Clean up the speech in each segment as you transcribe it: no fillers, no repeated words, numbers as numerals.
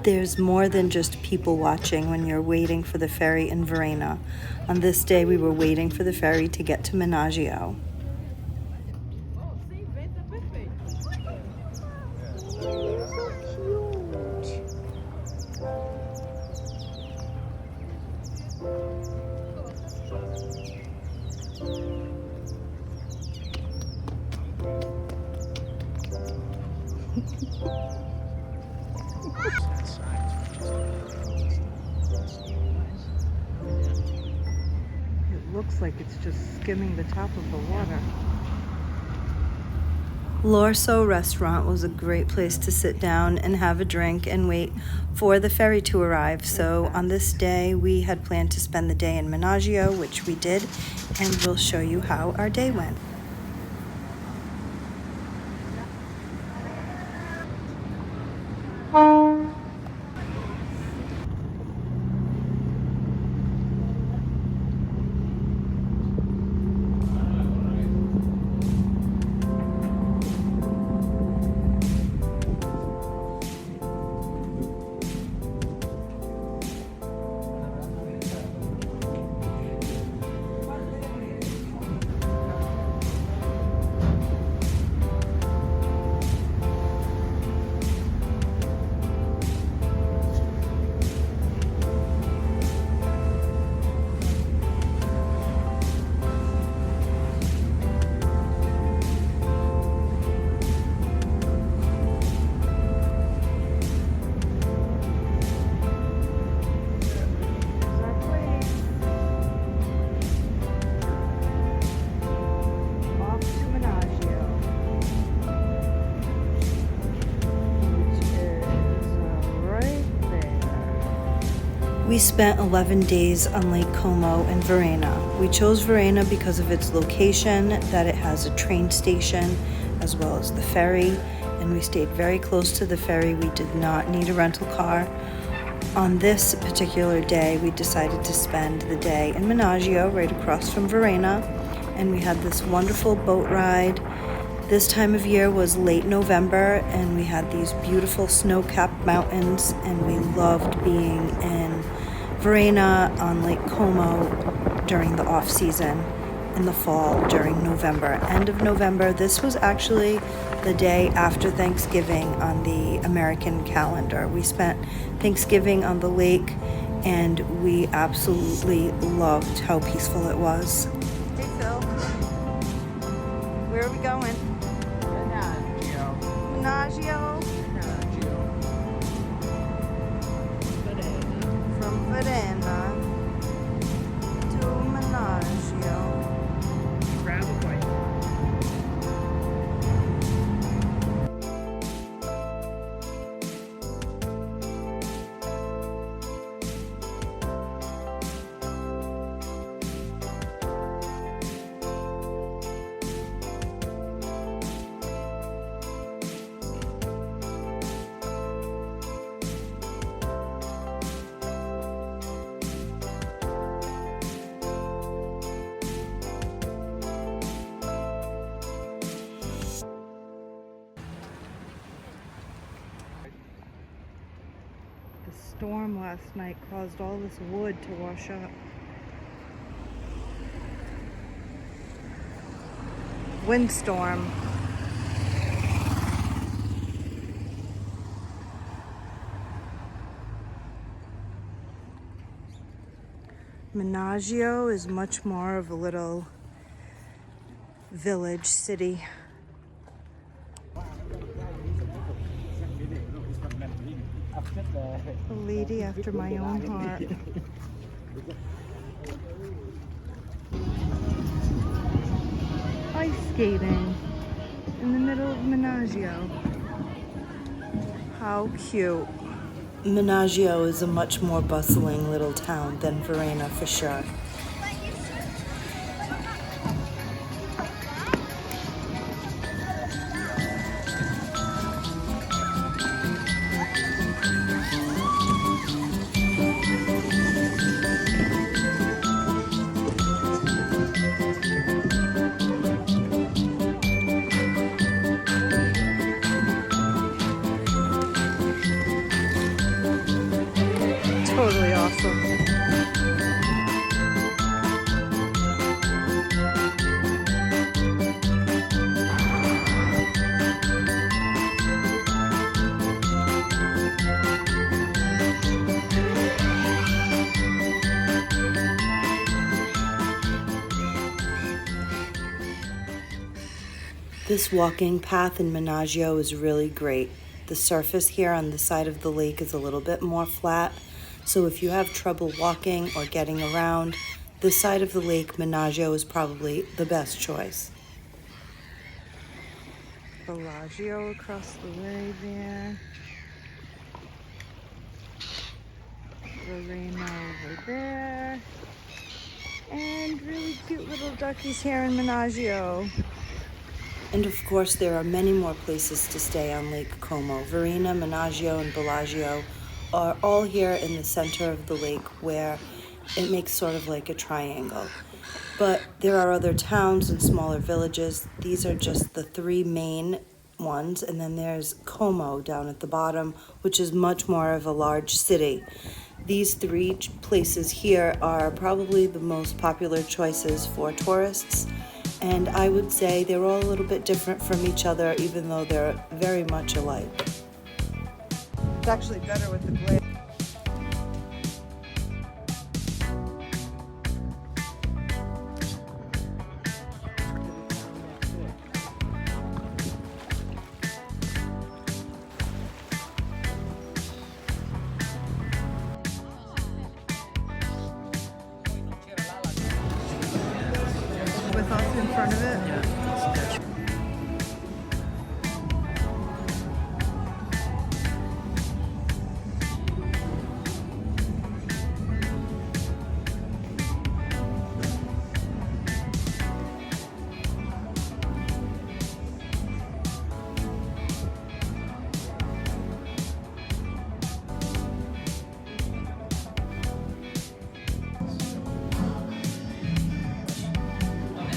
There's more than just people watching when you're waiting for the ferry in Varenna. On this day, we were waiting for the ferry to get to Menaggio. It looks like it's just skimming the top of the water. L'Orso restaurant was a great place to sit down and have a drink and wait for the ferry to arrive. So on this day, we had planned to spend the day in Menaggio, which we did, and we'll show you how our day went. We spent 11 days on Lake Como and Varenna. We chose Varenna because of its location, that it has a train station as well as the ferry, and we stayed very close to the ferry. We did not need a rental car. On this particular day, we decided to spend the day in Menaggio, right across from Varenna, and we had this wonderful boat ride. This time of year was late November, and we had these beautiful snow-capped mountains, and we loved being in Varenna on Lake Como during the off-season in the fall during November. End of November, this was actually the day after Thanksgiving on the American calendar. We spent Thanksgiving on the lake, and we absolutely loved how peaceful it was. Hey Phil, where are we going? Menaggio. From Varenna to Menaggio. Grab a bite. The storm last night caused all this wood to wash up. Windstorm. Menaggio is much more of a little village city. A lady after my own heart. Ice skating in the middle of Menaggio. How cute. Menaggio is a much more bustling little town than Varenna for sure. totally awesome. This walking path in Menaggio is really great. The surface here on the side of the lake is a little bit more flat, so if you have trouble walking or getting around, this side of the lake, Menaggio, is probably the best choice. Bellagio across the way there. Varenna over there. And really cute little duckies here in Menaggio. And of course, there are many more places to stay on Lake Como. Varenna, Menaggio, and Bellagio are all here in the center of the lake where it makes sort of like a triangle. But there are other towns and smaller villages. These are just the three main ones. And then there's Como down at the bottom, which is much more of a large city. These three places here are probably the most popular choices for tourists. And I would say they're all a little bit different from each other, even though they're very much alike. It's actually better with the glare. With us in front of it? Yeah.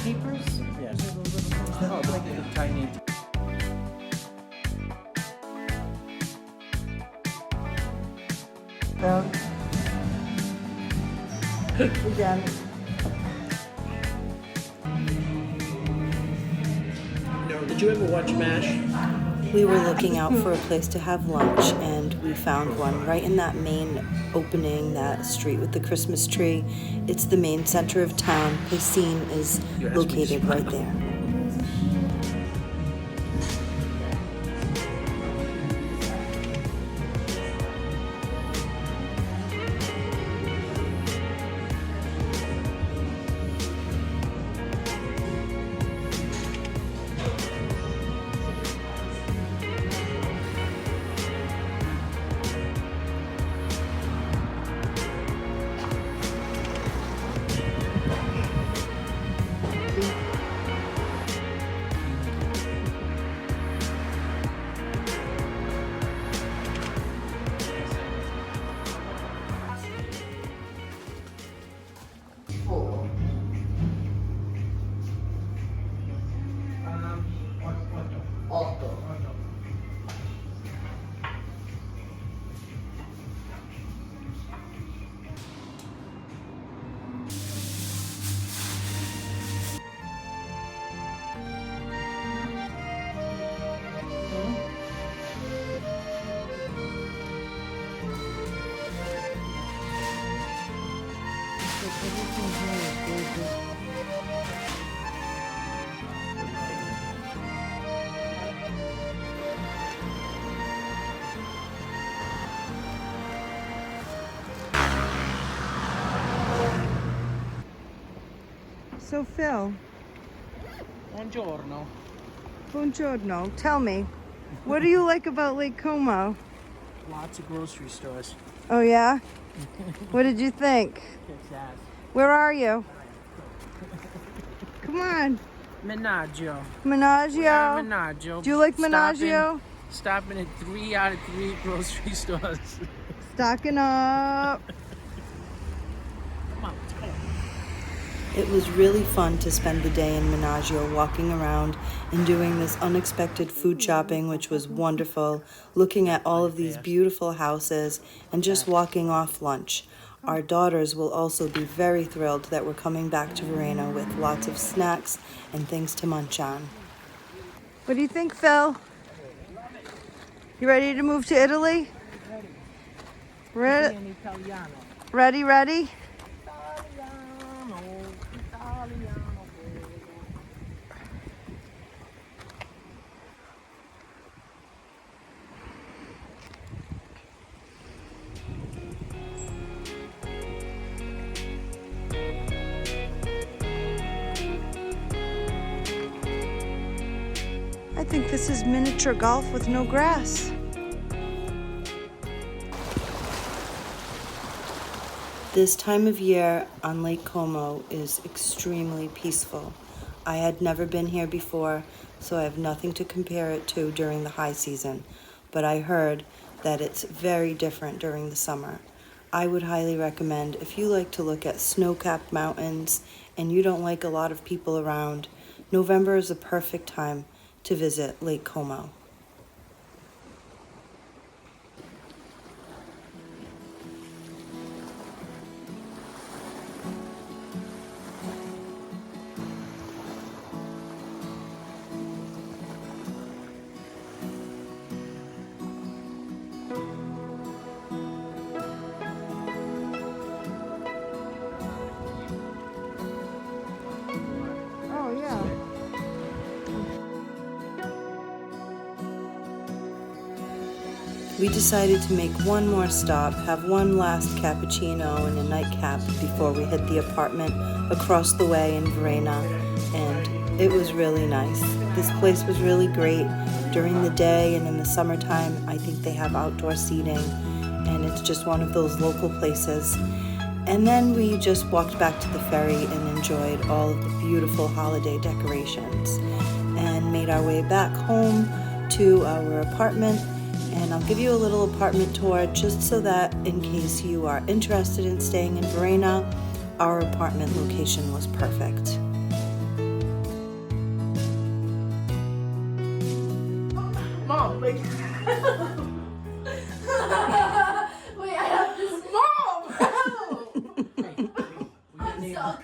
Papers? Yes. Oh, like the tiny. Again. No, did you ever watch MASH? We were looking out for a place to have lunch, and we found one right in that main opening, that street with the Christmas tree. It's the main center of town. Piscine is You asked me to located smile. right there. So Phil, Buongiorno. buongiorno. Tell me, what do you like about Lake Como? Lots of grocery stores. Oh yeah? What did you think? Kicks ass. Where are you? Come on. Menaggio. Menaggio. Menaggio. Do you like Menaggio? Stopping at 3 out of 3 grocery stores. Stocking up. Come on, let's go. It was really fun to spend the day in Menaggio walking around and doing this unexpected food shopping, which was wonderful, looking at all of these beautiful houses and just walking off lunch. Our daughters will also be very thrilled that we're coming back to Varenna with lots of snacks and things to munch on. What do you think, Phil? You ready to move to Italy? Ready? Ready, ready? I think this is miniature golf with no grass. This time of year on Lake Como is extremely peaceful. I had never been here before, so I have nothing to compare it to during the high season, but I heard that it's very different during the summer. I would highly recommend, if you like to look at snow-capped mountains and you don't like a lot of people around, November is a perfect time to visit Lake Como. Oh yeah. We decided to make one more stop, have one last cappuccino and a nightcap before we hit the apartment across the way in Varenna, and it was really nice. This place was really great during the day, and in the summertime I think they have outdoor seating, and it's just one of those local places. And then we just walked back to the ferry and enjoyed all of the beautiful holiday decorations and made our way back home to our apartment. And I'll give you a little apartment tour just so that in case you are interested in staying in Varenna, our apartment location was perfect. Mom, wait. Wait, I have this. Mom! I'm stuck.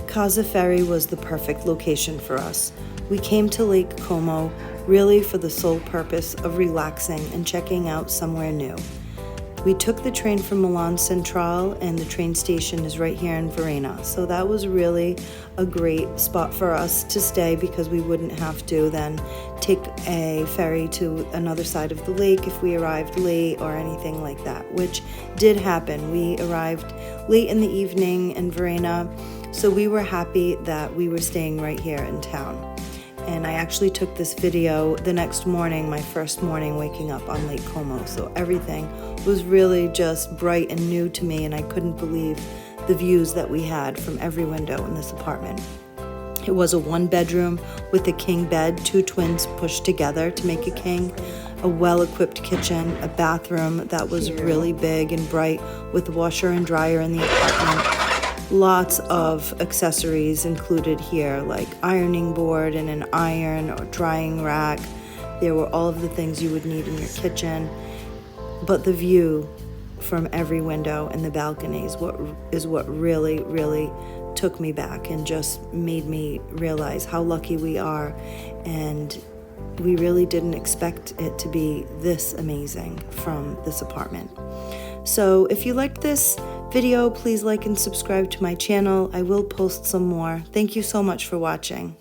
Casa Ferry was the perfect location for us. We came to Lake Como really for the sole purpose of relaxing and checking out somewhere new. We took the train from Milan Centrale, and the train station is right here in Varenna, so that was really a great spot for us to stay because we wouldn't have to then take a ferry to another side of the lake if we arrived late or anything like that, which did happen. We arrived late in the evening in Varenna, so we were happy that we were staying right here in town. And I actually took this video the next morning, my first morning waking up on Lake Como, so everything was really just bright and new to me, and I couldn't believe the views that we had from every window in this apartment. It was a one-bedroom with a king bed, 2 twins pushed together to make a king, a well-equipped kitchen, a bathroom that was really big and bright with a washer and dryer in the apartment. Lots of accessories included here, like ironing board and an iron or drying rack. There were all of the things you would need in your kitchen. But the view from every window and the balconies is what really, really took me back and just made me realize how lucky we are. And we really didn't expect it to be this amazing from this apartment. So if you liked this video, please like and subscribe to my channel. I will post some more. Thank you so much for watching.